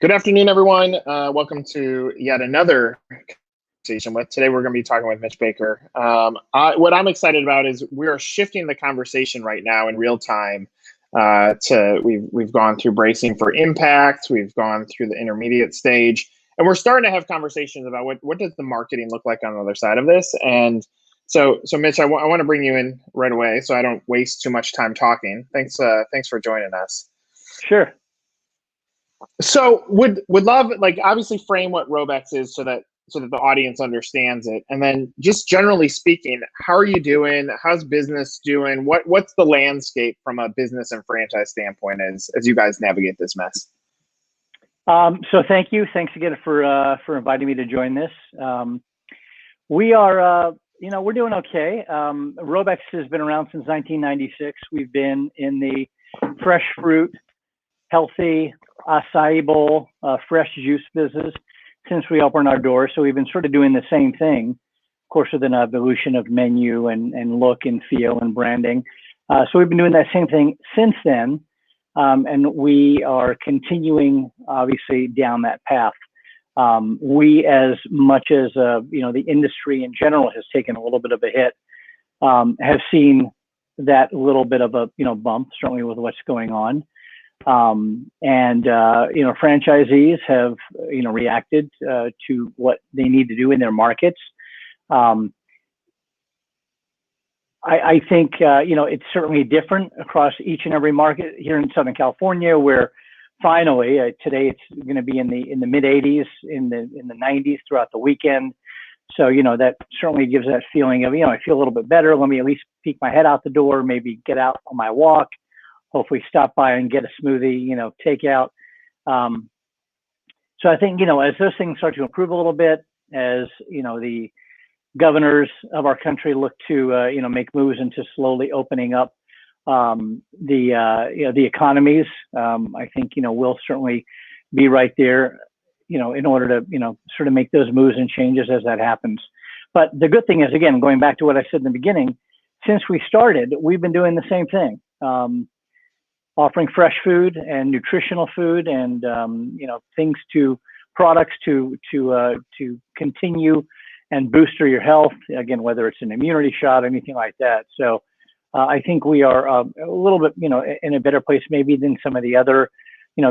Good afternoon, everyone. Welcome to yet another conversation. Today we're going to be talking with Mitch Baker. What I'm excited about is we are shifting the conversation right now in real time. We've gone through bracing for impact. We've gone through the intermediate stage, and we're starting to have conversations about what does the marketing look like on the other side of this. And so Mitch, I want to bring you in right away so I don't waste too much time talking. Thanks for joining us. Sure. So would love, like, obviously frame what Robeks is so that the audience understands it, and then just generally speaking, how are you doing? How's business doing? What's the landscape from a business and franchise standpoint as you guys navigate this mess? So thanks again for inviting me to join this. We are we're doing okay. Robeks has been around since 1996. We've been in the fresh fruit, healthy acai bowl, fresh juice business since we opened our doors. So we've been sort of doing the same thing, of course, with an evolution of menu and look and feel and branding. So we've been doing that same thing since then. And we are continuing, obviously, down that path. We, as much as, the industry in general has taken a little bit of a hit, have seen that little bit of a, bump, certainly with what's going on. Franchisees have, reacted to what they need to do in their markets. I think, it's certainly different across each and every market here in Southern California, where finally today it's going to be in the mid 80s, in the 90s throughout the weekend. So, that certainly gives that feeling of, I feel a little bit better. Let me at least peek my head out the door, maybe get out on my walk. Hopefully stop by and get a smoothie, takeout. So I think, as those things start to improve a little bit, as, the governors of our country look to, make moves into slowly opening up the economies, I think, we'll certainly be right there, in order to, sort of make those moves and changes as that happens. But the good thing is, again, going back to what I said in the beginning, since we started, we've been doing the same thing. Offering fresh food and nutritional food and products to continue and booster your health, again, whether it's an immunity shot or anything like that. So I think we are a little bit in a better place maybe than some of the other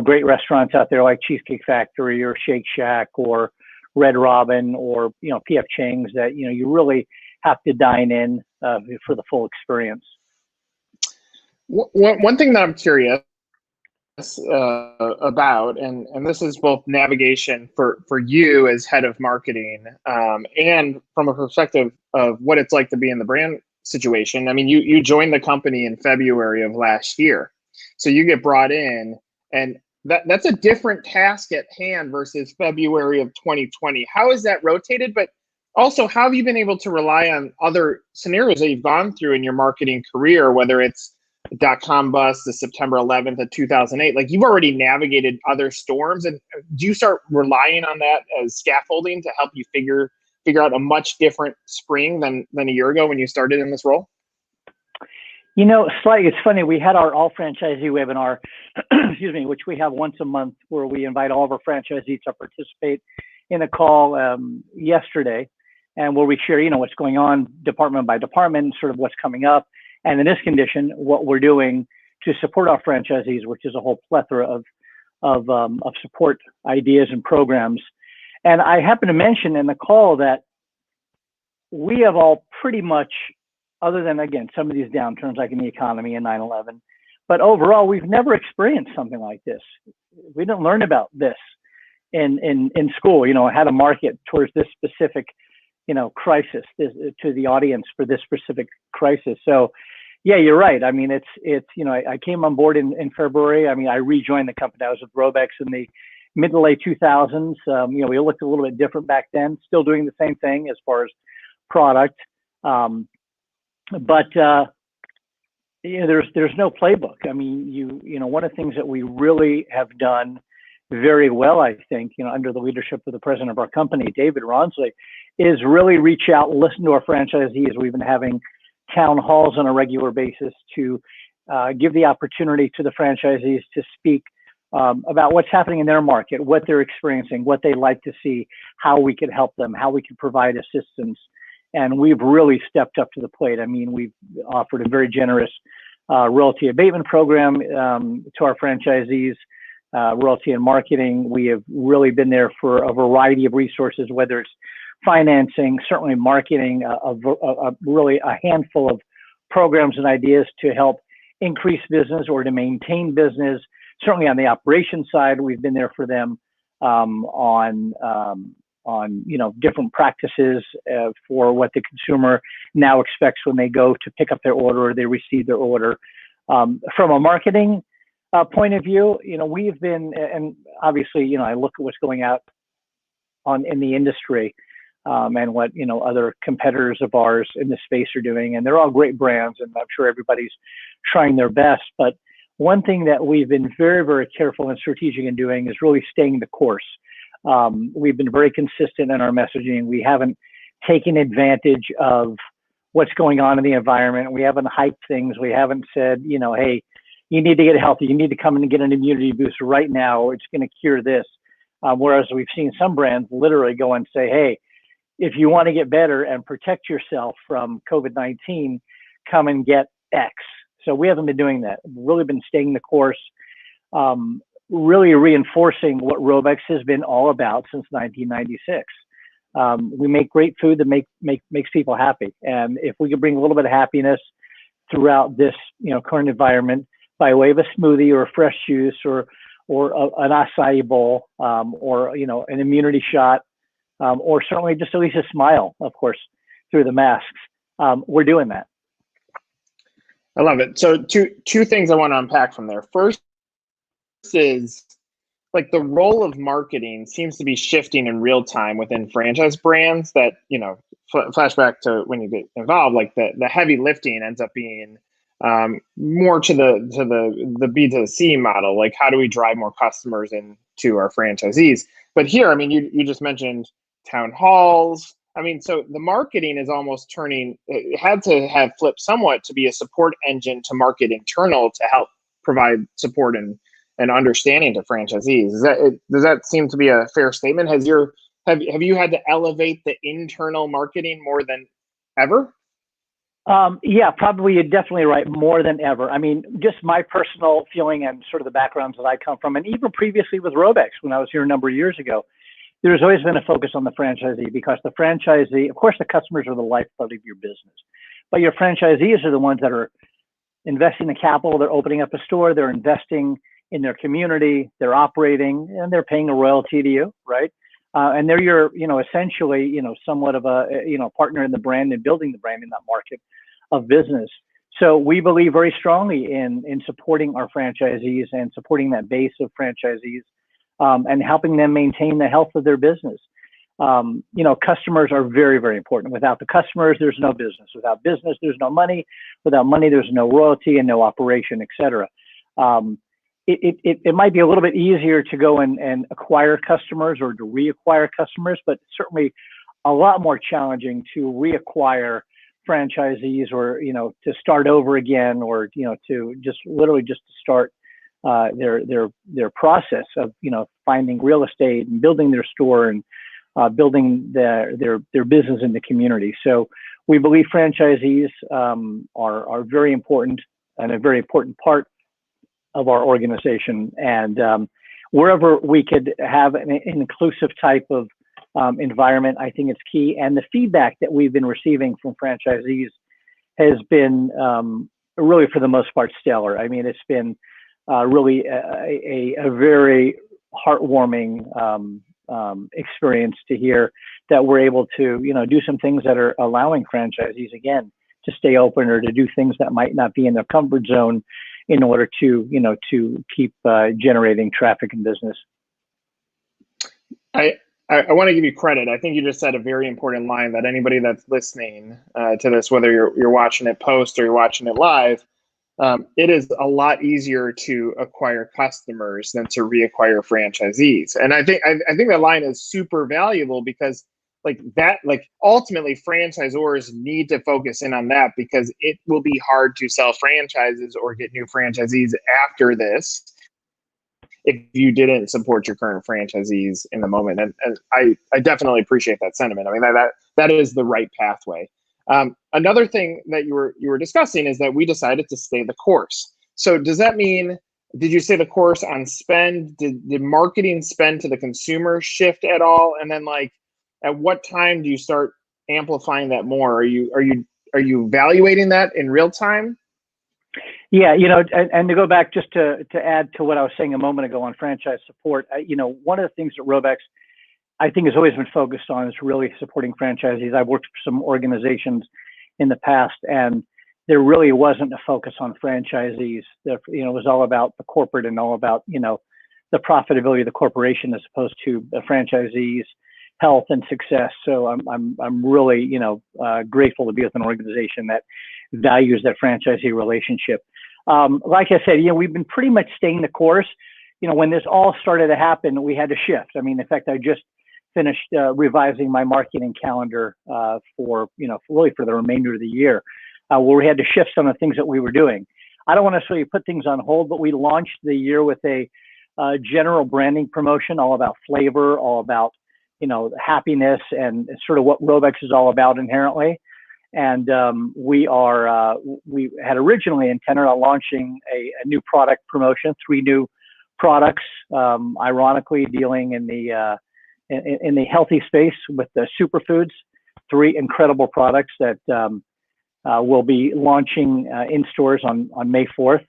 great restaurants out there like Cheesecake Factory or Shake Shack or Red Robin or PF Chang's that you really have to dine in for the full experience. One thing that I'm curious about, and this is both navigation for you as head of marketing, and from a perspective of what it's like to be in the brand situation. I mean, you joined the company in February of last year, so you get brought in, and that's a different task at hand versus February of 2020. How is that rotated? But also, how have you been able to rely on other scenarios that you've gone through in your marketing career, whether it's .com bust, the September 11th of 2008, like you've already navigated other storms, and do you start relying on that as scaffolding to help you figure out a much different spring than a year ago when you started in this role? Slightly, it's funny. We had our all franchisee webinar, excuse me, which we have once a month, where we invite all of our franchisees to participate in a call yesterday, and where we share, what's going on department by department, sort of what's coming up. And in this condition, what we're doing to support our franchisees, which is a whole plethora of support ideas and programs. And I happen to mention in the call that we have all pretty much, other than, again, some of these downturns like in the economy and 9/11, but overall, we've never experienced something like this. We didn't learn about this in school, how to market towards this specific crisis, to the audience for this specific crisis. So yeah, you're right. I mean, it's I came on board in February. I mean, I rejoined the company. I was with Robeks in the mid to late 2000s. We looked a little bit different back then, still doing the same thing as far as product. But there's no playbook. I mean, one of the things that we really have done very well, I think, under the leadership of the president of our company, David Ronsley, is really reach out, listen to our franchisees. We've been having town halls on a regular basis to give the opportunity to the franchisees to speak about what's happening in their market, what they're experiencing, what they'd like to see, how we could help them, how we could provide assistance. And we've really stepped up to the plate. I mean, we've offered a very generous royalty abatement program to our franchisees, royalty and marketing. We have really been there for a variety of resources, whether it's financing, certainly marketing, really a handful of programs and ideas to help increase business or to maintain business. Certainly on the operations side, we've been there for them on different practices for what the consumer now expects when they go to pick up their order or they receive their order. From a marketing point of view, we've been, and obviously, I look at what's going out in the industry and what other competitors of ours in the space are doing, and they're all great brands, and I'm sure everybody's trying their best. But one thing that we've been very, very careful and strategic in doing is really staying the course. We've been very consistent in our messaging. We haven't taken advantage of what's going on in the environment. We haven't hyped things. We haven't said, hey, you need to get healthy. You need to come in and get an immunity booster right now. It's going to cure this. Whereas we've seen some brands literally go and say, hey, if you want to get better and protect yourself from COVID-19, come and get X. So we haven't been doing that. We've really been staying the course, really reinforcing what Robeks has been all about since 1996. We make great food that makes people happy. And if we could bring a little bit of happiness throughout this current environment by way of a smoothie or a fresh juice or an acai bowl or an immunity shot or certainly just at least a smile, of course, through the masks, we're doing that. I love it. So two things I want to unpack from there. First is like the role of marketing seems to be shifting in real time within franchise brands that, flashback to when you get involved, like the heavy lifting ends up being more to the B2C model. Like, how do we drive more customers into our franchisees? But here, I mean, you just mentioned town halls. I mean, so the marketing is almost it had to have flipped somewhat to be a support engine to market internal to help provide support and understanding to franchisees. Does that seem to be a fair statement? Have you had to elevate the internal marketing more than ever? Yeah, probably. You're definitely right. More than ever. I mean, just my personal feeling and sort of the backgrounds that I come from, and even previously with Robeks when I was here a number of years ago, there's always been a focus on the franchisee because the franchisee, of course, the customers are the lifeblood of your business, but your franchisees are the ones that are investing the capital. They're opening up a store. They're investing in their community. They're operating, and they're paying a royalty to you, right? And they're your, essentially, somewhat of a, partner in the brand and building the brand in that market of business. So we believe very strongly in supporting our franchisees and supporting that base of franchisees and helping them maintain the health of their business. Customers are very, very important. Without the customers, there's no business. Without business, there's no money. Without money, there's no royalty and no operation, et cetera. It might be a little bit easier to go and acquire customers or to reacquire customers, but certainly a lot more challenging to reacquire franchisees or, to start over again or, to just literally just to start their process of, finding real estate and building their store and building their business in the community. So we believe franchisees are very important and a very important part of our organization. And wherever we could have an inclusive type of environment, I think it's key. And the feedback that we've been receiving from franchisees has been really, for the most part, stellar. I mean, it's been really a very heartwarming experience to hear that we're able to, do some things that are allowing franchisees, again, to stay open or to do things that might not be in their comfort zone in order to, to keep generating traffic and business. I want to give you credit. I think you just said a very important line that anybody that's listening to this, whether you're watching it post or you're watching it live, it is a lot easier to acquire customers than to reacquire franchisees. And I think that line is super valuable because ultimately franchisors need to focus in on that because it will be hard to sell franchises or get new franchisees after this if you didn't support your current franchisees in the moment. And I definitely appreciate that sentiment. I mean, that is the right pathway. Another thing that you were discussing is that we decided to stay the course. So does that mean, did you stay the course on spend? Did marketing spend to the consumer shift at all? And then like, at what time do you start amplifying that more? Are you evaluating that in real time? Yeah, and to go back just to add to what I was saying a moment ago on franchise support, one of the things that Robeks, I think, has always been focused on is really supporting franchisees. I've worked for some organizations in the past, and there really wasn't a focus on franchisees. It was all about the corporate and all about, the profitability of the corporation as opposed to the franchisees' health and success. So I'm really, grateful to be with an organization that values that franchisee relationship. Like I said, we've been pretty much staying the course. When this all started to happen, we had to shift. I mean, in fact, I just finished revising my marketing calendar for the remainder of the year, where we had to shift some of the things that we were doing. I don't want to necessarily put things on hold, but we launched the year with a general branding promotion, all about flavor, all about happiness, and sort of what Robeks is all about inherently. And we had originally intended on launching a new product promotion, 3 new products, ironically dealing in the healthy space with the superfoods, 3 incredible products that will be launching in stores on May 4th.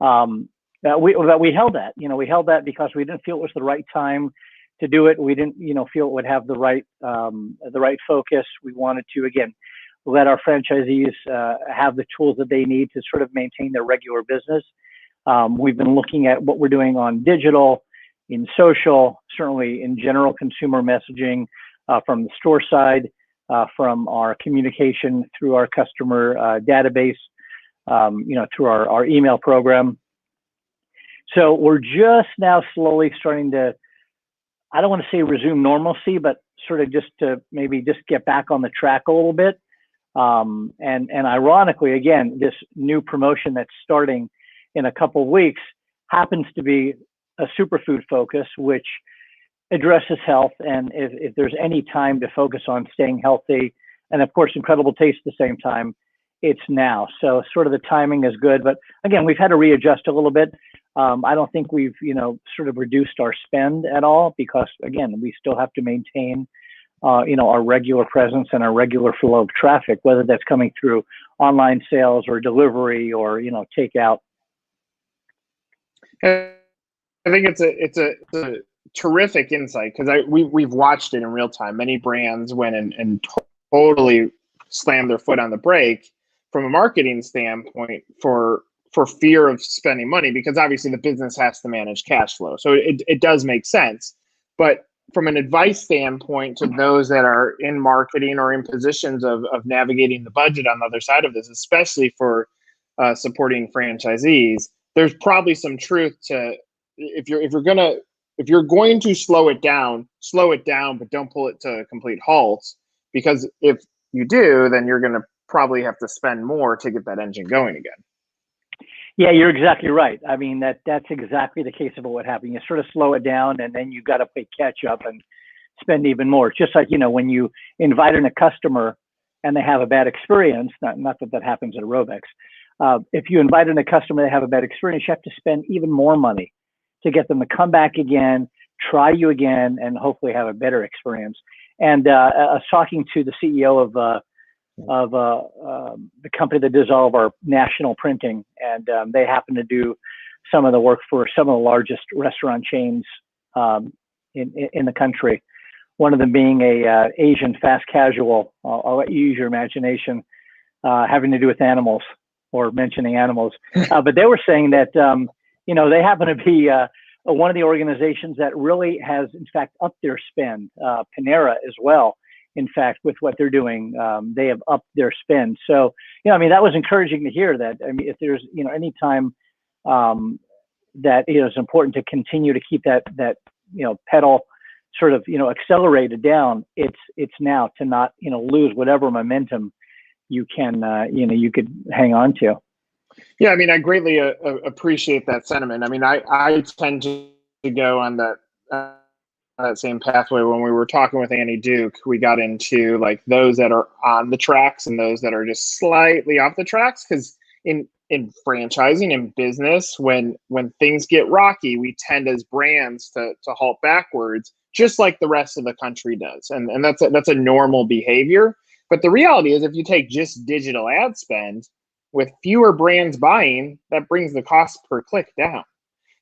We held that, we held that because we didn't feel it was the right time to do it. We didn't, feel it would have the right focus. We wanted to, again, let our franchisees have the tools that they need to sort of maintain their regular business. We've been looking at what we're doing on digital, in social, certainly in general consumer messaging, from the store side, from our communication through our customer database, through our email program. So we're just now slowly starting to, I don't want to say resume normalcy, but sort of just to maybe just get back on the track a little bit. And ironically, again, this new promotion that's starting in a couple of weeks happens to be a superfood focus, which addresses health. And if there's any time to focus on staying healthy and of course, incredible taste at the same time, it's now. So sort of the timing is good, but again, we've had to readjust a little bit. I don't think we've, sort of reduced our spend at all because again, we still have to maintain, our regular presence and our regular flow of traffic, whether that's coming through online sales or delivery or, takeout. I think it's a terrific insight because we've watched it in real time. Many brands went and totally slammed their foot on the brake from a marketing standpoint for fear of spending money, because obviously the business has to manage cash flow. So it does make sense. But from an advice standpoint to those that are in marketing or in positions of navigating the budget on the other side of this, especially for supporting franchisees, there's probably some truth to if you're going to slow it down, but don't pull it to a complete halt, because if you do, then you're going to probably have to spend more to get that engine going again. Yeah, you're exactly right. I mean, that's exactly the case of what happened. You sort of slow it down and then you got to play catch up and spend even more. It's just like, when you invite in a customer and they have a bad experience, not that happens at Robeks. If you invite in a customer, they have a bad experience, you have to spend even more money to get them to come back again, try you again, and hopefully have a better experience. And I was talking to the CEO of the company that does all of our national printing, and they happen to do some of the work for some of the largest restaurant chains in the country. One of them being a Asian fast casual. I'll let you use your imagination, having to do with animals or mentioning animals. But they were saying that they happen to be one of the organizations that really has, in fact, upped their spend. Panera as well. In fact, with what they're doing, they have upped their spend. So, that was encouraging to hear that. I mean, if there's, any time that it's important to continue to keep that pedal sort of, accelerated down, it's now to not, lose whatever momentum you can, you could hang on to. Yeah, I mean, I greatly appreciate that sentiment. I mean, I tend to go on that same pathway. When we were talking with Annie Duke, we got into like those that are on the tracks and those that are just slightly off the tracks. Because in franchising and business, when things get rocky, we tend as brands to halt backwards, just like the rest of the country does, and that's a normal behavior. But the reality is, if you take just digital ad spend, with fewer brands buying, that brings the cost per click down.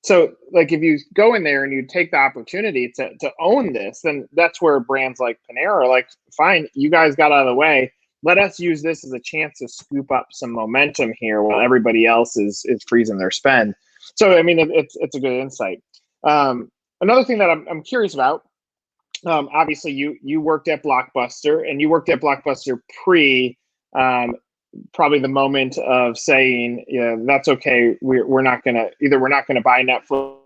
So like if you go in there and you take the opportunity to own this, then that's where brands like Panera are like, fine, you guys got out of the way. Let us use this as a chance to scoop up some momentum here while everybody else is freezing their spend. So I mean, it's a good insight. Another thing that I'm curious about, obviously you worked at Blockbuster, and you worked at Blockbuster pre probably the moment of saying, yeah, that's okay. We're not gonna buy Netflix,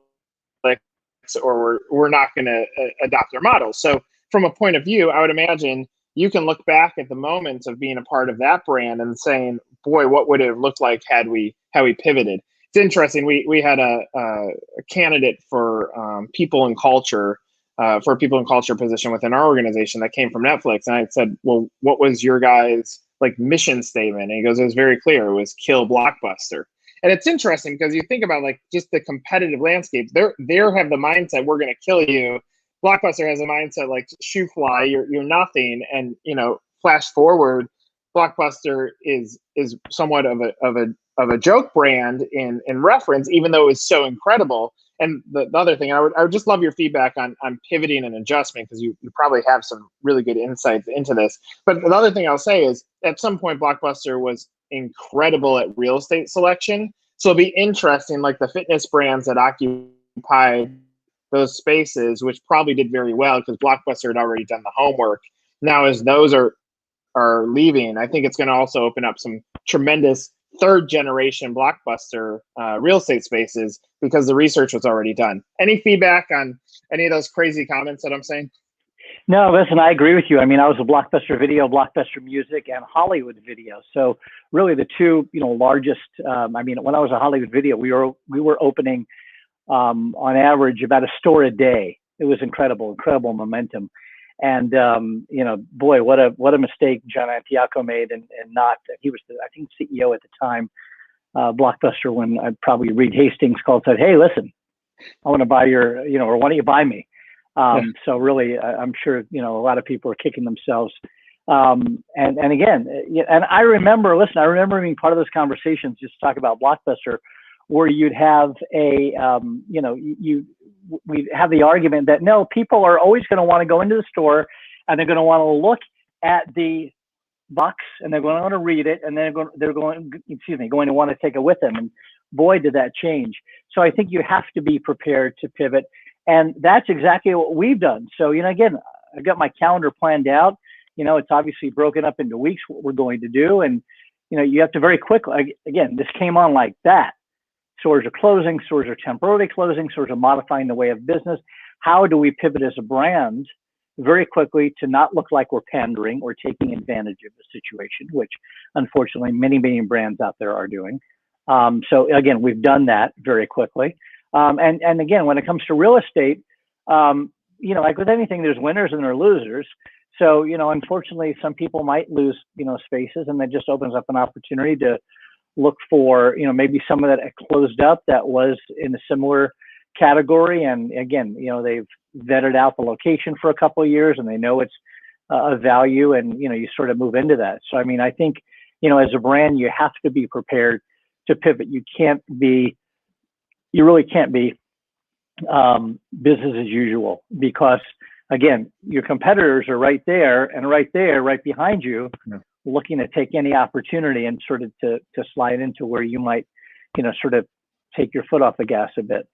or we're not gonna adopt their model. So from a point of view, I would imagine you can look back at the moments of being a part of that brand and saying, boy, what would it have looked like had we pivoted? It's interesting. We had a candidate for people and culture. For a people and culture position within our organization that came from Netflix. And I said, well, what was your guys' like mission statement? And he goes, it was very clear. It was kill Blockbuster. And it's interesting because you think about like just the competitive landscape. They have the mindset, we're going to kill you. Blockbuster has a mindset like shoe fly, you're nothing. And flash forward, Blockbuster is somewhat of a joke brand in reference, even though it was so incredible. And the other thing, I would just love your feedback on pivoting and adjustment, because you probably have some really good insights into this. But the other thing I'll say is, at some point, Blockbuster was incredible at real estate selection. So it'll be interesting, like the fitness brands that occupied those spaces, which probably did very well because Blockbuster had already done the homework. Now, as those are leaving, I think it's going to also open up some tremendous third generation Blockbuster real estate spaces because the research was already done. Any feedback on any of those crazy comments that I'm saying? No, listen, I agree with you. I mean, I was a Blockbuster Video, Blockbuster Music, and Hollywood Video. So really the two, largest, I mean, when I was a Hollywood Video, we were opening on average about a store a day. It was incredible momentum. And, boy, what a mistake John Antioco made and not, he was, I think, CEO at the time, Blockbuster, when probably Reed Hastings called and said, hey, listen, I want to buy your, or why don't you buy me? So really, I'm sure, a lot of people are kicking themselves. And again, and I remember being part of those conversations, just talk about Blockbuster, where you'd have we'd have the argument that no, people are always going to want to go into the store and they're going to want to look at the box and they're going to want to read it, and then they're going to want to take it with them. And boy, did that change. So I think you have to be prepared to pivot. And that's exactly what we've done. So, again, I got my calendar planned out. It's obviously broken up into weeks what we're going to do. And, you have to very quickly, again, this came on like that. Stores are closing, stores are temporarily closing, stores are modifying the way of business. How do we pivot as a brand very quickly to not look like we're pandering or taking advantage of the situation, which unfortunately many, many brands out there are doing. So again, we've done that very quickly. And again, when it comes to real estate, like with anything, there's winners and there's losers. So, unfortunately, some people might lose, spaces, and that just opens up an opportunity to look for, maybe some of that closed up that was in a similar category. And again, they've vetted out the location for a couple of years and they know it's a value, and, you sort of move into that. So, I mean, I think, as a brand, you have to be prepared to pivot. You really can't be business as usual, because again, your competitors are right there, right behind you, looking to take any opportunity and sort of to slide into where you might, sort of take your foot off the gas a bit.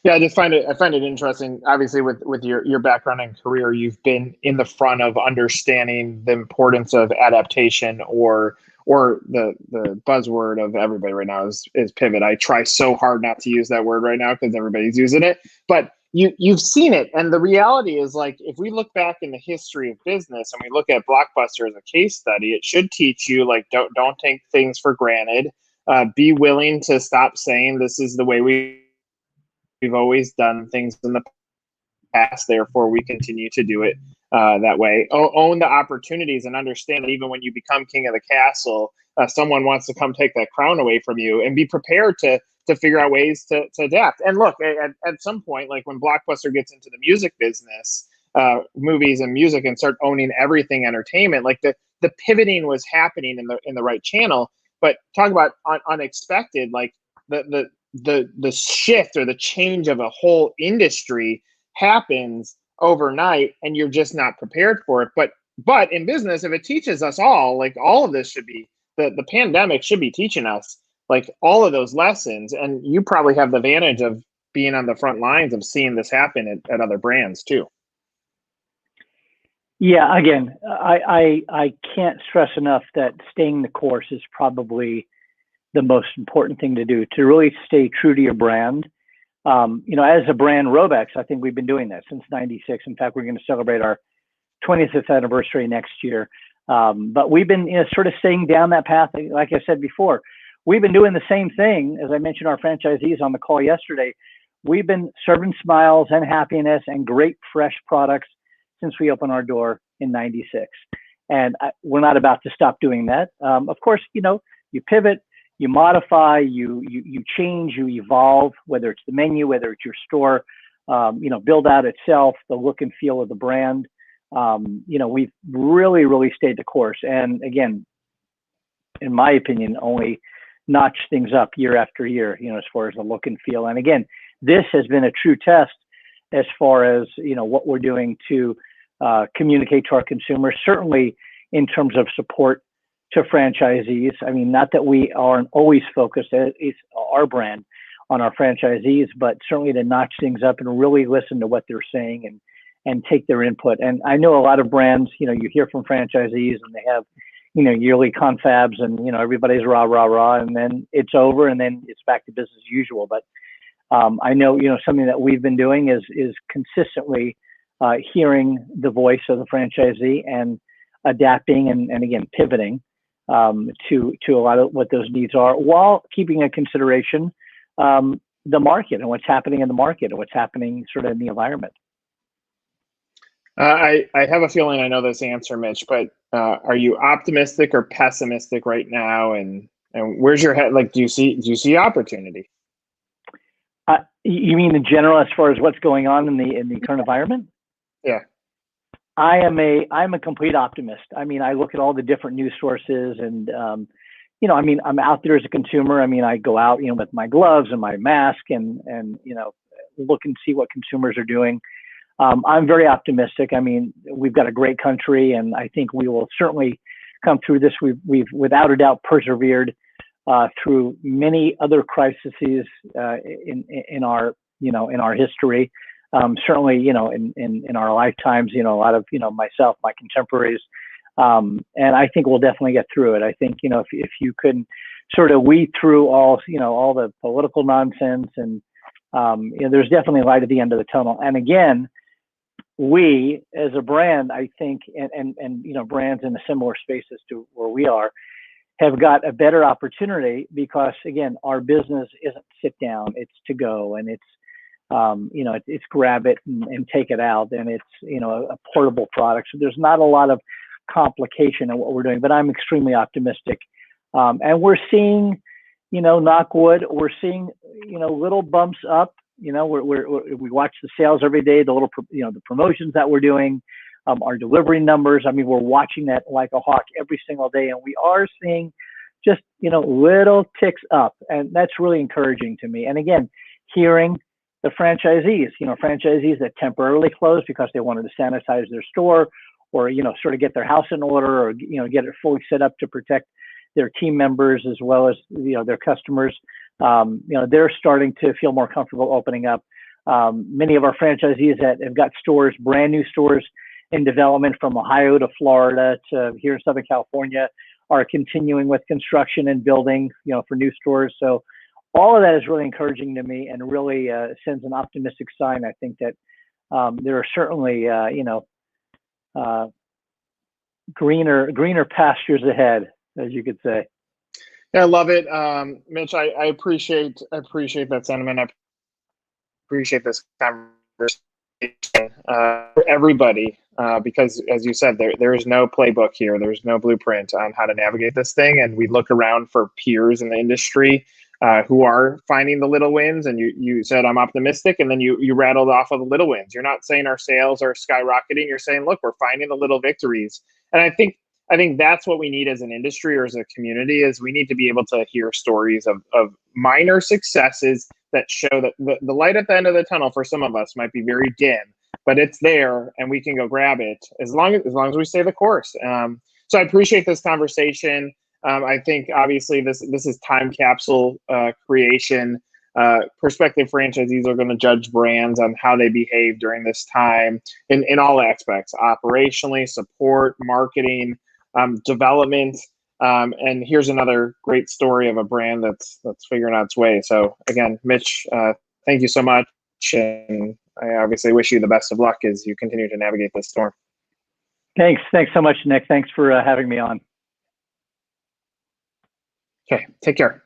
Yeah, I find it interesting. Obviously, with your background and career, you've been in the front of understanding the importance of adaptation, or the buzzword of everybody right now is pivot. I try so hard not to use that word right now because everybody's using it, but you've seen it. And the reality is, like, if we look back in the history of business and we look at Blockbuster as a case study, it should teach you, like, don't take things for granted. Be willing to stop saying this is the way we always done things in the past, therefore we continue to do it that way. Own the opportunities and understand that even when you become king of the castle, someone wants to come take that crown away from you, and be prepared to figure out ways to adapt. And look, at some point, like when Blockbuster gets into the music business, movies and music, and start owning everything entertainment, like the pivoting was happening in the right channel. But talk about unexpected, like the shift or the change of a whole industry happens overnight, and you're just not prepared for it. But in business, if it teaches us all, like all of this should be, the pandemic should be teaching us like all of those lessons. And you probably have the advantage of being on the front lines of seeing this happen at other brands too. Yeah, again, I can't stress enough that staying the course is probably the most important thing to do, to really stay true to your brand. As a brand, Robeks, I think we've been doing that since '96. In fact, we're going to celebrate our 25th anniversary next year. But we've been sort of staying down that path. Like I said before, we've been doing the same thing. As I mentioned, our franchisees on the call yesterday, we've been serving smiles and happiness and great fresh products since we opened our door in '96. And we're not about to stop doing that. Of course, you pivot, you modify, you change, you evolve, whether it's the menu, whether it's your store, build out itself, the look and feel of the brand. We've really stayed the course. And again, in my opinion, only notch things up year after year, as far as the look and feel. And again, this has been a true test as far as, what we're doing to communicate to our consumers, certainly in terms of support to franchisees. I mean, not that we aren't always focused, it's our brand, on our franchisees, but certainly to notch things up and really listen to what they're saying and take their input. And I know a lot of brands, you hear from franchisees and they have, yearly confabs and, everybody's rah, rah, rah, and then it's over and then it's back to business as usual. But I know, something that we've been doing is consistently hearing the voice of the franchisee and adapting and again, pivoting to a lot of what those needs are, while keeping in consideration the market and what's happening in the market and what's happening sort of in the environment. I have a feeling I know this answer, Mitch, but are you optimistic or pessimistic right now? And where's your head? Like, do you see opportunity? You mean in general, as far as what's going on in the current environment? Yeah. I'm a complete optimist. I mean, I look at all the different news sources and, I'm out there as a consumer. I mean, I go out, with my gloves and my mask and, look and see what consumers are doing. I'm very optimistic. I mean, we've got a great country and I think we will certainly come through this. We've without a doubt persevered through many other crises in our history. Certainly, in our lifetimes, a lot of, myself, my contemporaries, and I think we'll definitely get through it. I think, if you can sort of weed through all the political nonsense and, there's definitely light at the end of the tunnel. And again, we as a brand, I think, and brands in a similar spaces to where we are, have got a better opportunity because again, our business isn't sit down, it's to go, and it's it's grab it and take it out, and it's a portable product. So there's not a lot of complication in what we're doing, but I'm extremely optimistic. And we're seeing, knock wood, we're seeing little bumps up. We watch the sales every day, the little the promotions that we're doing, our delivery numbers. I mean, we're watching that like a hawk every single day, and we are seeing just little ticks up, and that's really encouraging to me. And again, hearing the franchisees, franchisees that temporarily closed because they wanted to sanitize their store or, sort of get their house in order or, get it fully set up to protect their team members as well as, their customers. They're starting to feel more comfortable opening up. Many of our franchisees that have got stores, brand new stores in development from Ohio to Florida to here in Southern California, are continuing with construction and building, for new stores. So all of that is really encouraging to me and really sends an optimistic sign. I think that there are certainly, greener pastures ahead, as you could say. Yeah, I love it, Mitch. I appreciate that sentiment. appreciate this conversation for everybody, because as you said, there is no playbook here. There's no blueprint on how to navigate this thing. And we look around for peers in the industry who are finding the little wins. And you said, I'm optimistic. And then you rattled off of the little wins. You're not saying our sales are skyrocketing. You're saying, look, we're finding the little victories. And I think that's what we need as an industry or as a community, is we need to be able to hear stories of minor successes that show that the light at the end of the tunnel for some of us might be very dim, but it's there and we can go grab it as long as we stay the course. So I appreciate this conversation. I think obviously this is time capsule creation. Prospective franchisees are going to judge brands on how they behave during this time in all aspects: operationally, support, marketing, development. And here's another great story of a brand that's figuring out its way. So again, Mitch, thank you so much. And I obviously wish you the best of luck as you continue to navigate this storm. Thanks so much, Nick. Thanks for having me on. Okay, take care.